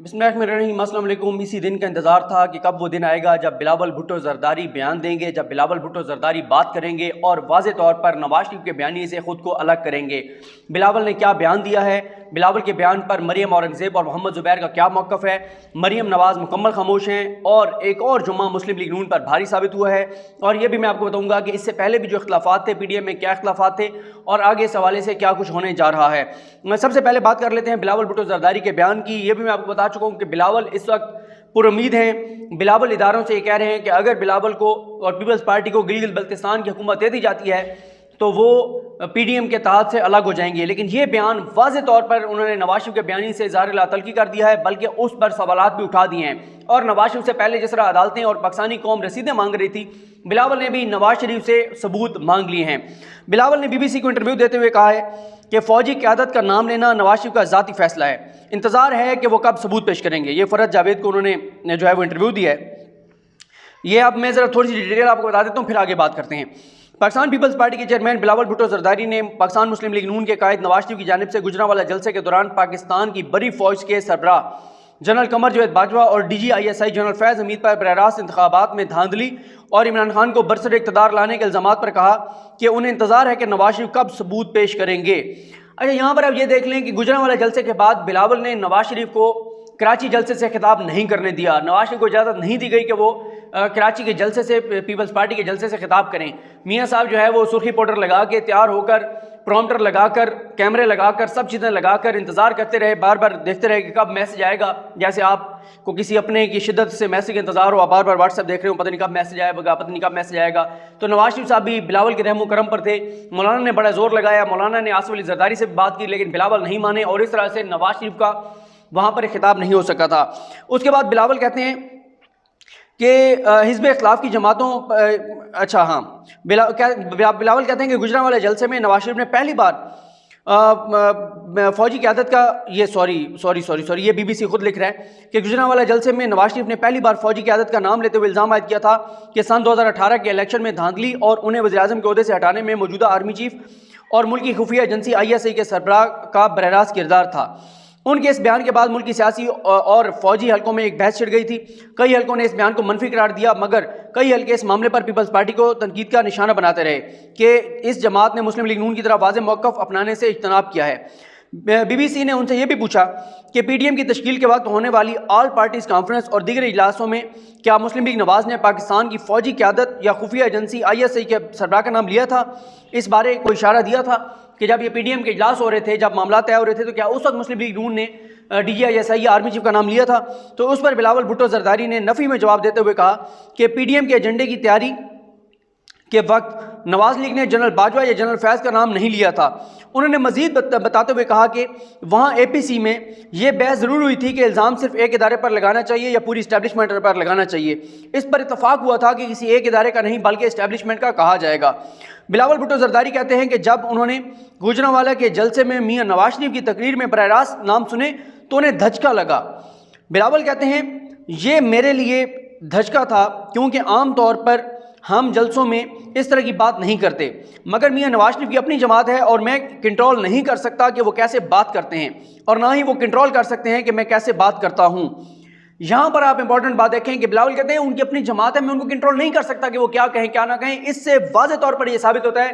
बिस्मिल्लाहिर्रहमानिर्रहीम, अस्सलाम वालेकुम। इसी दिन का इंतज़ार था कि कब वो दिन आएगा जब बिलावल भुट्टो ज़रदारी बयान देंगे, जब बिलावल भुट्टो ज़रदारी बात करेंगे और वाज़े तौर पर नवाज शरीफ के बयानी से ख़ुद को अलग करेंगे। बिलावल ने क्या बयान दिया है, बिलावल के बयान पर मरियम औरंगज़ेब और मोहम्मद ज़ुबैर का क्या मौक़िफ़ है। मरियम नवाज़ मुकम्मल खामोश हैं और एक और जुम्मा मुस्लिम लीग नून पर भारी साबित हुआ है। और ये भी मैं आपको बताऊँगा कि इससे पहले भी जो इख्तिलाफ़ात थे PDM में, क्या इख्तिलाफ़ात थे और आगे इस हवाले से क्या कुछ होने जा रहा है। मैं सबसे पहले बात कर लेते हैं बिलावल भुट्टो ज़रदारी के बयान की। ये भी मैं आपको बता चुका हूँ कि बिलावल इस वक्त पुरुम्मीद हैं। बिलावल इदारों से ये कह रहे हैं कि अगर बिलावल को और पीपल्स पार्टी को गिलगित बल्तिस्तान की हुकूमत दे दी जाती है तो वो PDM के तहत से अलग हो जाएंगे। लेकिन ये बयान वाज़े तौर पर उन्होंने नवाज शरीफ के बयानी से इज़हार तल्खी कर दिया है, बल्कि उस पर सवालात भी उठा दिए हैं। और नवाज शरीफ से पहले जिस तरह अदालतें और पाकिस्तानी कौम रसीदें मांग रही थी, बिलावल ने भी नवाज शरीफ से सबूत मांग लिए हैं। बिलावल ने BBC को इंटरव्यू देते हुए कहा है कि फ़ौजी क़यादत का नाम लेना नवाज शरीफ का ज़ाती फ़ैसला है, इंतज़ार है कि वो कब सबूत पेश करेंगे। ये फ़रहत जावेद को उन्होंने जो है वो इंटरव्यू दिया है। ये अब मैं ज़रा थोड़ी सी डिटेल आपको बता देता हूँ, फिर आगे बात करते हैं। पाकिस्तान पीपल्स पार्टी के चेयरमैन बिलावल भुट्टो ज़रदारी ने पाकिस्तान मुस्लिम लीग नून के कायद नवाज शरीफ की जानिब से गुजरांवाला जलसे के दौरान पाकिस्तान की बड़ी फ़ौज के सरबराह जनरल कमर जावेद बाजवा और DG ISI जनरल फैज़ हमीद पर बरह रास्त इंतखाबात में धांधली और इमरान खान को बरसर इक़्तिदार लाने के इल्ज़ामात पर कहा कि उन्हें इंतज़ार है कि नवाज शरीफ कब सबूत पेश करेंगे। अच्छा, यहाँ पर आप ये देख लें कि गुजरांवाला जलसे के बाद बिलावल ने नवाज शरीफ को कराची जलसे से खिताब नहीं करने दिया। नवाज शरीफ को इजाज़त नहीं दी गई कि वो कराची के जलसे से, पीपल्स पार्टी के जलसे से खिताब करें। मियाँ साहब जो है वो सुर्खी पाउडर लगा के तैयार होकर, प्रॉम्प्टर लगाकर, कैमरे लगाकर, सब चीज़ें लगाकर इंतज़ार करते रहे, बार बार देखते रहे कि कब मैसेज आएगा। जैसे आपको किसी अपने की शिद्दत से मैसेज का इंतज़ार हो, आप बार बार व्हाट्सएप देख रहे हो, पता नहीं कब मैसेज आएगा, पता नहीं कब मैसेज आएगा। तो नवाज शरीफ साहब भी बिलावल के रहमो करम पर थे। मौलाना ने बड़ा जोर लगाया, मौलाना ने आसिफ अली ज़रदारी से बात की, लेकिन बिलावल नहीं माने और इस तरह से नवाज शरीफ का वहाँ पर खिताब नहीं हो सका था। उसके बाद बिलावल कहते हैं कि हिज़्ब इख्तिलाफ की जमातों बिलावल कहते हैं कि गुजरांवाला जलसे में नवाज शरीफ ने पहली बार फ़ौजी क़यादत का ये BBC खुद लिख रहा है कि गुजरांवाला जलसे में नवाज शरीफ ने पहली बार फ़ौजी क़यादत का नाम लेते हुए इल्ज़ाम आयद किया था कि सन 2018 के इलेक्शन में धांधली और उन्हें वज़ीर-ए-आज़म के ओहदे से हटाने में मौजूदा आर्मी चीफ और मुल्की खुफिया एजेंसी ISI के सरबराह का बरह रास्त किरदार था। उनके इस बयान के बाद मुल्क की सियासी और फौजी हलकों में एक बहस छिड़ गई थी। कई हलकों ने इस बयान को मनफी करार दिया, मगर कई हलके इस मामले पर पीपल्स पार्टी को तनकीद का निशाना बनाते रहे कि इस जमात ने मुस्लिम लीग नून की तरफ वाज़ेह मौक़िफ़ अपनाने से इज्तनाब किया है। BBC ने उनसे यह भी पूछा कि PDM की तश्कील के वक्त होने वाली ऑल पार्टीज़ कॉन्फ्रेंस और दीगर इजलासों में क्या मुस्लिम लीग नवाज़ ने पाकिस्तान की फ़ौजी क़यादत या खुफिया एजेंसी ISI के सरबराह का नाम लिया था? इस बारे कोई इशारा दिया था कि जब ये PDM के इजलास हो रहे थे, जब मामला तय हो रहे थे, तो क्या उस वक्त मुस्लिम लीग नून ने DG ISI आर्मी चीफ का नाम लिया था? तो उस पर बिलावल भुट्टो ज़रदारी ने नफ़ी में जवाब देते हुए कहा कि PDM के एजेंडे की तैयारी के वक्त नवाज लीग ने जनरल बाजवा या जनरल फैज़ का नाम नहीं लिया था। उन्होंने मजीद बताते हुए कहा कि वहाँ APC में यह बहस ज़रूर हुई थी कि इल्ज़ाम सिर्फ एक इदारे पर लगाना चाहिए या पूरी इस्टेब्लिशमेंट पर लगाना चाहिए। इस पर इतफाक़ हुआ था कि किसी एक इदारे का नहीं बल्कि इस्टेब्लिशमेंट का कहा जाएगा। बिलावल भुट्टो ज़रदारी कहते हैं कि जब उन्होंने गुजरांवाला के जलसे में मियाँ नवाज शरीफ की तकरीर में बरह रास्त नाम सुने तो उन्हें धचका लगा। बिलावल कहते हैं ये मेरे लिए धचका था, क्योंकि आम तौर पर हम जलसों में इस तरह की बात नहीं करते, मगर मियाँ नवाज शरीफ की अपनी जमात है और मैं कंट्रोल नहीं कर सकता कि वो कैसे बात करते हैं, और ना ही वो कंट्रोल कर सकते हैं कि मैं कैसे बात करता हूँ। यहाँ पर आप इंपॉर्टेंट बात देखें कि बिलावल कहते हैं उनकी अपनी जमात है, मैं उनको कंट्रोल नहीं कर सकता कि वो क्या कहें क्या ना कहें। इससे वाज़े तौर पर यह साबित होता है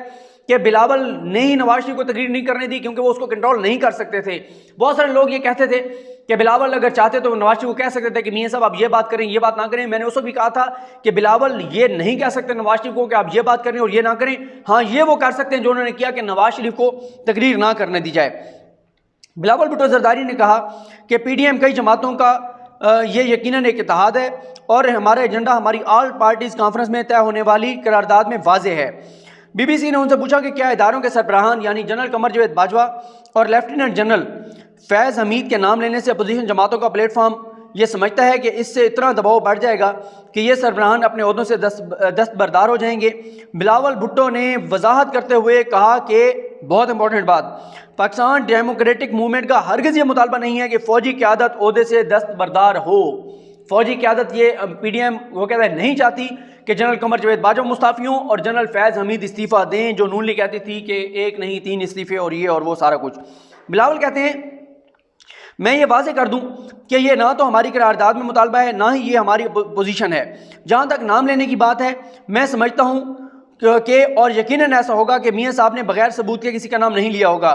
कि बिलावल ने ही नवाज शरीफ को तकरीर नहीं करने दी, क्योंकि वो उसको कंट्रोल नहीं कर सकते थे। बहुत सारे लोग ये कहते थे कि बिलावल अगर चाहते तो नवाज शरीफ को कह सकते थे कि मियाँ साहब आप ये बात करें, ये बात ना करें। मैंने उस वक्त भी कहा था कि बिलावल ये नहीं कह सकते नवाज शरीफ को कि आप ये बात करें और ये ना करें। हाँ, ये वो कर सकते हैं जो उन्होंने किया कि नवाज शरीफ को तकरीर ना करने दी जाए। बिलावल भुट्टो ज़रदारी ने कहा कि PDM कई जमातों का ये यकीनन एक इत्तेहाद है और हमारा एजेंडा हमारी ऑल पार्टीज़ कॉन्फ्रेंस में तय होने वाली करारदाद में वाज़े है। BBC ने उनसे पूछा कि क्या इदारों के सरबराहान यानी जनरल कमर जावेद बाजवा और लेफ्टिनेंट जनरल फैज़ हमीद के नाम लेने से अपोजिशन जमातों का प्लेटफॉर्म ये समझता है कि इससे इतना दबाव बढ़ जाएगा कि ये सरबराहान अपने ओहदों से दस्तबरदार हो जाएंगे। बिलावल भुट्टो ने वजाहत करते हुए कहा कि बहुत इंपॉर्टेंट बात, पाकिस्तान डेमोक्रेटिक मूवमेंट का हरगिज़ ये मुतालबा नहीं है कि फ़ौजी क़यादत ओहदे से दस्तबरदार हो। फ़ौजी क़यादत ये PDM वो कहता है नहीं चाहती कि जनरल कमर जावेद बाजवा मुस्ताफ़ी हों और जनरल फैज़ हमीद इस्तीफ़ा दें, जो नून लीग कहती थी कि एक नहीं 3 इस्तीफ़े और ये और वो सारा कुछ। बिलावल कहते हैं मैं ये वाज़ेह कर दूं कि ये ना तो हमारी करारदाद में मुतालबा है, ना ही ये हमारी पोजीशन है। जहाँ तक नाम लेने की बात है, मैं समझता हूँ कि और यकीनन ऐसा होगा कि मियाँ साहब ने बगैर सबूत के किसी का नाम नहीं लिया होगा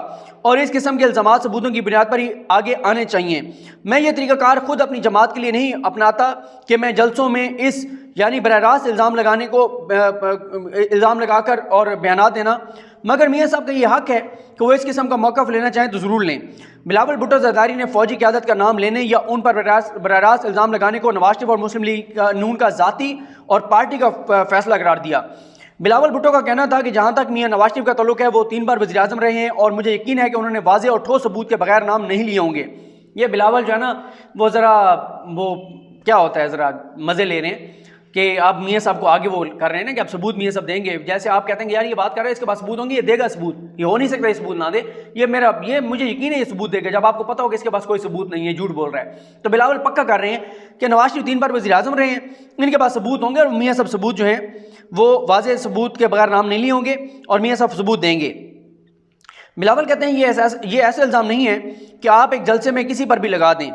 और इस किस्म के इल्ज़ामात सबूतों की बुनियाद पर ही आगे आने चाहिए। मैं ये तरीक़ाकार ख़ुद अपनी जमात के लिए नहीं अपनाता कि मैं जलसों में इस यानी बराह रास्त इल्ज़ाम लगाने को इल्ज़ाम लगाकर और बयानात देना, मगर मियाँ साहब का ये हक़ है कि वो इस किस्म का मौक़िफ़ लेना चाहें तो ज़रूर लें। बिलावल भुट्टो ज़रदारी ने फ़ौजी क़यादत का नाम लेने या उन पर बराह रास्त इल्ज़ाम लगाने को नवाज शरीफ और मुस्लिम लीग नून का ज़ाती और पार्टी का फ़ैसला करार दिया। बिलावल भुट्टो का कहना था कि जहाँ तक मियाँ नवाज शरीफ का तल्लुक़ है, वो 3 बार वज़ीर-ए-आज़म रहे हैं और मुझे यकीन है कि उन्होंने वाज़ेह और ठोस सबूत के बगैर नाम नहीं लिए होंगे। ये बिलावल जो है ना, वो ज़रा वो क्या होता है, ज़रा मज़े ले रहे हैं कि आप मियाँ साहब को आगे वो कर रहे हैं ना कि आप सबूत मियाँ साहब देंगे। जैसे आप कहते हैं कि यार ये बात कर रहे हैं, इसके पास सबूत होंगे, ये देगा सबूत, ये हो नहीं सकता ये सबूत ना दे, ये मुझे यकीन है ये सबूत देगा, जब आपको पता हो कि इसके पास कोई सबूत नहीं है, झूठ बोल रहा है। तो बिलावल पक्का कर रहे हैं कि नवाज शरीफ 3 बार वज़ीर-ए-आज़म रहे हैं, इनके पास सबूत होंगे और मियाँ साहब सबूत जो हैं वो वाज़ेह सबूत के बगैर नाम नहीं लिए होंगे और मियाँ साहब सबूत देंगे। बिलावल कहते हैं ये ऐसा इल्ज़ाम नहीं है कि आप एक जलसे में किसी पर भी लगा दें,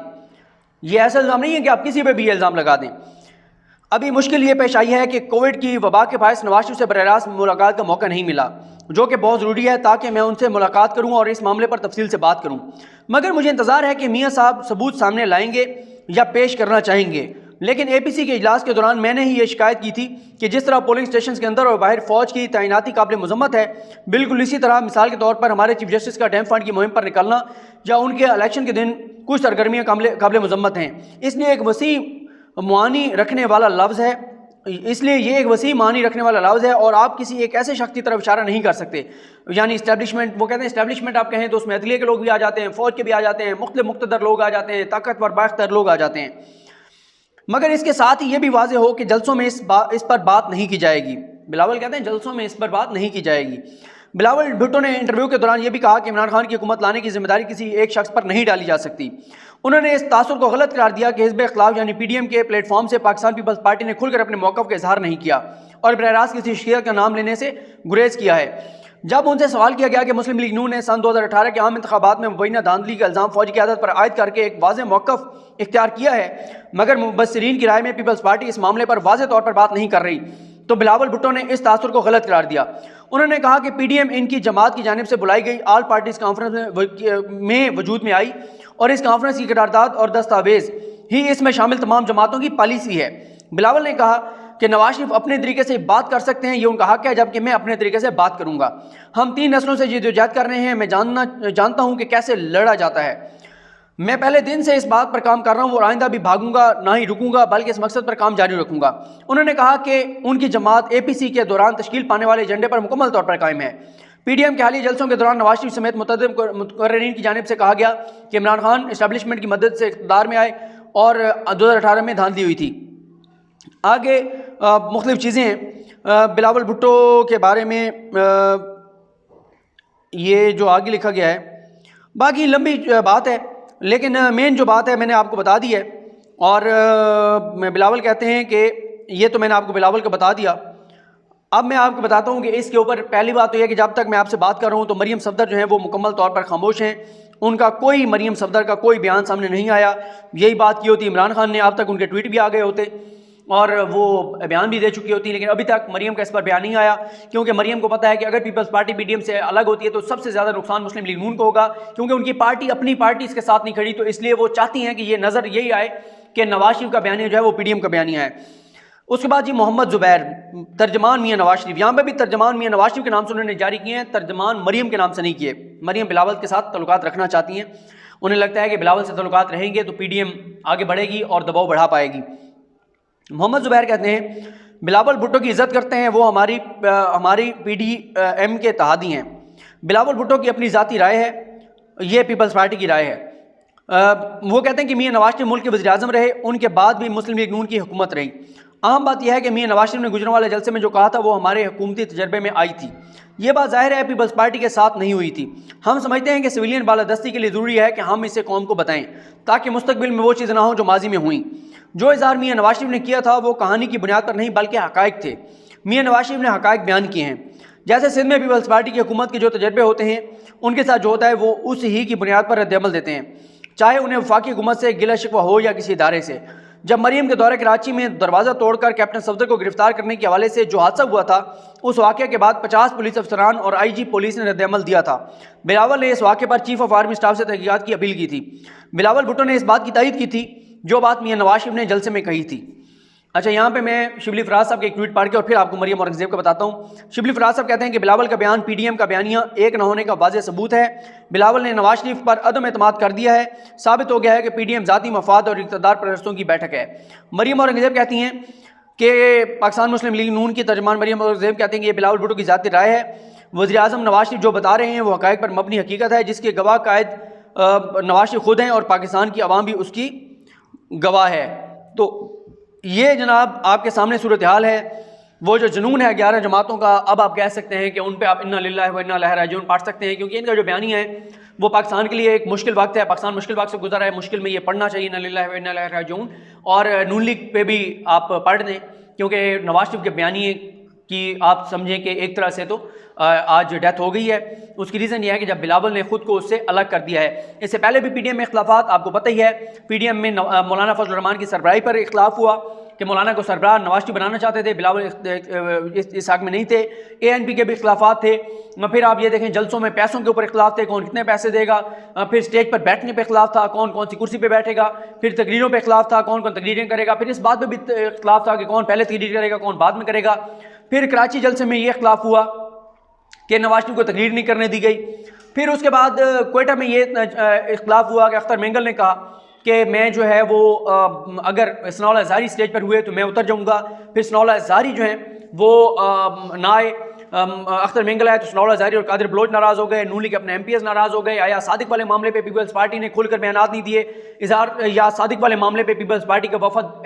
ये ऐसा इल्ज़ाम नहीं है कि आप किसी पर भी इल्ज़ाम लगा दें। अभी मुश्किल ये पेश आई है कि कोविड की वबा के बायस नवाज शरीफ से बराह रास्त मुलाकात का मौका नहीं मिला, जो कि बहुत ज़रूरी है ताकि मैं उनसे मुलाकात करूं और इस मामले पर तफसील से बात करूं। मगर मुझे इंतज़ार है कि मियाँ साहब सबूत सामने लाएंगे या पेश करना चाहेंगे। लेकिन APC के इजलास के दौरान मैंने ही ये शिकायत की थी कि जिस तरह पोलिंग स्टेशन के अंदर और बाहर फ़ौज की तैनाती काबिल मज़म्मत है, बिल्कुल इसी तरह मिसाल के तौर पर हमारे चीफ जस्टिस का डैम फंड की मुहिम पर निकलना या उनके इलेक्शन के दिन कुछ सरगर्मियाँ काबिल मज़म्मत हैं। इसलिए एक वसी मानी रखने वाला लफ्ज़ है, इसलिए ये एक वसी मानी रखने वाला लफ्ज़ है और आप किसी एक ऐसे शख्स की तरफ इशारा नहीं कर सकते। यानी इस्टेब्लिशमेंट, वो कहते हैं इस्टेब्लिशमेंट आप कहें तो उसमें अदलिया के लोग भी आ जाते हैं, फ़ौज के भी आ जाते हैं, मुख्तदर लोग आ जाते हैं, ताकतवर बाख्तर लोग आ जाते हैं। मगर इसके साथ ही ये भी वाज़ेह हो कि जलसों में इस पर बात नहीं की जाएगी। बिलावल कहते हैं जलसों में इस पर बात नहीं की जाएगी। बिलावल भुट्टो ने इंटरव्यू के दौरान यह भी कहा कि इमरान खान की हुकूमत लाने की जिम्मेदारी किसी एक शख्स पर नहीं डाली जा सकती। उन्होंने इस तासुर को गलत करार दिया कि हिज़्ब इख्तिलाफ यानी PDM के प्लेटफॉर्म से पाकिस्तान पीपल्स पार्टी ने खुलकर अपने मौक़िफ़ का इजहार नहीं किया और बराह रास्त किसी शख्सियत का नाम लेने से गुरेज किया है। जब उनसे सवाल किया गया कि मुस्लिम लीग नून ने सन 2018 के आम इंतखाबात में मुबैना धांधली का इल्ज़ाम फ़ौजी क़यादत पर आयद करके एक वाज़ेह मौक़िफ़ इख्तियार किया है, मगर मुबस्सिरीन की राय में पीपल्स पार्टी इस मामले पर वाज़ेह तौर पर बात नहीं कर रही, तो बिलावल भुट्टो ने इस तासुर को गलत करार दिया। उन्होंने कहा कि PDM इनकी जमात की जानिब से बुलाई गई ऑल पार्टीज़ कॉन्फ्रेंस में वजूद में आई और इस कॉन्फ्रेंस की करारदाद और दस्तावेज़ ही इसमें शामिल तमाम जमातों की पॉलिसी है। बिलावल ने कहा कि नवाज शरीफ अपने तरीके से बात कर सकते हैं, ये उनका हक है, जबकि मैं अपने तरीके से बात करूंगा। हम 3 नस्लों से जद्दोजहद कर रहे हैं, मैं जानता हूं कि कैसे लड़ा जाता है। मैं पहले दिन से इस बात पर काम कर रहा हूं और आइंदा भी भागूंगा, ना ही रुकूंगा, बल्कि इस मकसद पर काम जारी रखूंगा। उन्होंने कहा कि उनकी जमात APC के दौरान तश्कील पाने वाले एजेंडे पर मुकम्मल तौर पर कायम है। PDM के हालिया जलसों के दौरान नवाज शरीफ समेत मुतक़र्रिरीन की जानिब से कहा गया कि इमरान खान इस्टेब्लिशमेंट की मदद से इक़्तिदार में आए और 2018 में धांधली हुई थी। आगे मुख्तलिफ चीज़ें हैं बिलावल भुट्टो के बारे में, ये जो आगे लिखा गया है, बाकी लंबी बात है, लेकिन मेन जो बात है मैंने आपको बता दी है। और बिलावल कहते हैं कि ये तो मैंने आपको बिलावल का बता दिया। अब मैं आपको बताता हूँ कि इसके ऊपर पहली बात तो यह कि जब तक मैं आपसे बात कर रहा हूँ तो मरियम सफदर जो है वो मुकम्मल तौर पर खामोश हैं। उनका कोई मरियम सफदर का कोई बयान सामने नहीं आया। यही बात की होती इमरान खान ने, अब तक उनके ट्वीट भी आ गए होते और वो बयान भी दे चुकी होती, लेकिन अभी तक मरियम का इस पर बयान नहीं आया, क्योंकि मरियम को पता है कि अगर पीपल्स पार्टी PDM से अलग होती है तो सबसे ज़्यादा नुकसान मुस्लिम लीग नून को होगा, क्योंकि उनकी पार्टी अपनी पार्टी इसके साथ नहीं खड़ी। तो इसलिए वो चाहती हैं कि ये नज़र यही आए कि नवाज शरीफ का बयानिया जो है वो PDM का बयानिया है। उसके बाद जी मोहम्मद ज़ुबैर, तर्जमान मियाँ नवाज शरीफ, यहाँ पर भी तर्जमान मियाँ नवाज शरीफ के नाम से उन्होंने जारी किए हैं, तर्जमान मरियम के नाम से नहीं किए। मरियम बिलावल के साथ तल्लुकात रखना चाहती हैं, उन्हें लगता है कि बिलावल से तल्लुकात रहेंगे तो PDM आगे बढ़ेगी और दबाव बढ़ा पाएगी। मोहम्मद ज़ुबैर कहते हैं बिलावल भुट्टो की इज़्ज़त करते हैं, वो हमारी PDM के इत्तेहादी हैं। बिलावल भुट्टो की अपनी ज़ाती राय है, ये पीपल्स पार्टी की राय है। वो कहते हैं कि मियाँ नवाज शरीफ मुल्क के वज़ीर-ए-आज़म रहे, उनके बाद भी मुस्लिम लीग नून की हुकूमत रही। अहम बात यह है कि मियाँ नवाज शरीफ ने गुजरने वाले जलसे में जो कहा था वो हमारे हुकूमती तजर्बे में आई थी। ये बात ज़ाहिर है पीपल्स पार्टी के साथ नहीं हुई थी। हम समझते हैं कि सिविलियन बालादस्ती के लिए ज़रूरी है कि हम इसे कौम को बताएं, ताकि मुस्तकबिल में वो चीज़ ना हो जो माजी में हुई। जो इज़हार मियाँ नवाज शरीफ ने किया था वो कहानी की बुनियाद पर नहीं बल्कि हक़ाइक़ थे। मियाँ नवाज शरीफ ने हक़ाइक़ बयान किए हैं। जैसे सिंध में पीपल्स पार्टी की हुकूमत के जो तजर्बे होते हैं उनके साथ जो होता है वो उस ही की बुनियाद पर रद्द-ए-अमल देते हैं। चाहे उन्हें वफाकी हुकूमत से गिला शिकवा हो या किसी इदारे से। जब मरीम के दौरे कराची में दरवाज़ा तोड़कर कैप्टन सफदर को गिरफ्तार करने के हवाले से जो हादसा हुआ था, उस वाक़े के बाद 50 पुलिस अफसरान और IG पुलिस ने रद्दअमल दिया था। बिलावल ने इस वाक़े पर चीफ ऑफ आर्मी स्टाफ से तहकीकात की अपील की थी। बिलावल भुट्टो ने इस बात की तायीद की थी जो बात मियां नवाज शरीफ ने जलसे में कही थी। अच्छा, यहाँ पे मैं शिबली फराज साहब के एक ट्वीट पढ़ के और फिर आपको मरियम औरंगजेब का बताता हूँ। शिबली फराज साहब कहते हैं कि बिलावल का बयान PDM का बयानिया एक न होने का वाज़ेह सबूत है। बिलावल ने नवाज शरीफ पर अदम एतमाद कर दिया है। साबित हो गया है कि PDM ज़ाती मफाद और इक़्तिदार परस्तों की बैठक है। मरियम औरंगजेब कहती हैं कि पाकिस्तान मुस्लिम लीग नून की तर्जमान मरियम औरंगजेब कहते हैं कि ये बिलावल भुट्टो की ज़ाती राय है। वज़ीर-ए-आज़म नवाज शरीफ जो बता रहे हैं वो हक़ाइक़ पर मबनी हकीकत है, जिसके गवाह कायद नवाज शरीफ खुद हैं और पाकिस्तान की अवाम भी उसकी गवाह है। तो ये जनाब आपके सामने सूरत हाल है। वो जो जुनून है 11 जमातों का, अब आप कह सकते हैं कि उन पे आप इन्ना लिल्लाहि व इन्ना इलैहि राजिऊन पढ़ सकते हैं, क्योंकि इनका जो बयानी है वो पाकिस्तान के लिए एक मुश्किल वक्त है। पाकिस्तान मुश्किल वक्त से गुजरा है, मुश्किल में ये पढ़ना चाहिए इन्ना लिल्लाहि व इन्ना इलैहि राजिऊन। और नून लीग पे भी आप पढ़ दें, क्योंकि नवाज शरीफ के बयानी की आप समझें कि एक तरह से तो आज डेथ हो गई है। उसकी रीज़न ये है कि जब बिलावल ने खुद को उससे अलग कर दिया है। इससे पहले भी PDM में इख्तिलाफात आपको पता ही है। PDM में मौलाना फजल रहमान की सरबराही पर इख्तिलाफ हुआ कि मौलाना को सरबराह नवाज शरीफ बनाना चाहते थे, बिलावल इस हक़ में नहीं थे। ANP के भी इख्तिलाफात थे। फिर आप ये देखें जलसों में पैसों के ऊपर इख्तिलाफ थे, कौन कितने पैसे देगा। फिर स्टेज पर बैठने पर इख्तिलाफ था, कौन कौन सी कुर्सी पर बैठेगा। फिर तकरीरों पर इख्तिलाफ था, कौन कौन तकरीरें करेगा। फिर इस बात पर भी इख्तिलाफ था कि कौन पहले तकरीर करेगा, कौन बाद में करेगा। फिर कराची जलसे में ये इख्तिलाफ हुआ कि नवाज शरीफ को तकरीर नहीं करने दी गई। फिर उसके बाद क्वेटा में ये इख्तिलाफ हुआ कि अख्तर मेंगल ने कहा कि मैं जो है वो अगर सनाउल्लाह ज़ाहरी स्टेज पर हुए तो मैं उतर जाऊंगा। फिर सनाउल्लाह ज़ाहरी जो हैं वो ना आए, अख्तर मेंगल आए तो सनाउल्लाह ज़ाहरी और कादिर बलोच नाराज़ हो गए। नून लीग के अपने MPs नाराज़ हो गए। अयाज सादिक वाले मामले पे पीपल्स पार्टी ने खुलकर बयान नहीं दिए। अयाज सादिक वाले मामले पे पीपल्स पार्टी का वफद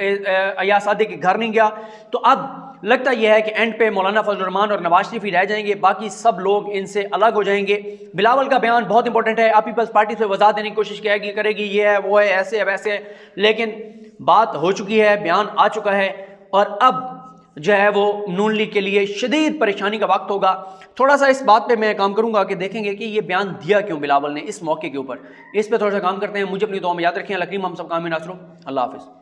अयाज सादिक के घर नहीं गया। तो अब लगता यह है कि एंड पे मौलाना फजल रहमान और नवाज शरीफ ही रह जाएंगे, बाकी सब लोग इनसे अलग हो जाएंगे। बिलावल का बयान बहुत इंपॉर्टेंट है। आप पीपल्स पार्टी से वजाहत देने की कोशिश करेगी ये है वो है ऐसे है वैसे है, लेकिन बात हो चुकी है, बयान आ चुका है और अब जो है वो नून लीग के लिए शदीद परेशानी का वक्त होगा। थोड़ा सा इस बात पे मैं काम करूंगा कि देखेंगे कि ये बयान दिया क्यों बिलावल ने इस मौके के ऊपर। इस पे थोड़ा सा काम करते हैं। मुझे अपनी दुआ में याद रखें। अल्लाह करीम हम सब काम में नासरो। अल्लाह हाफिज़।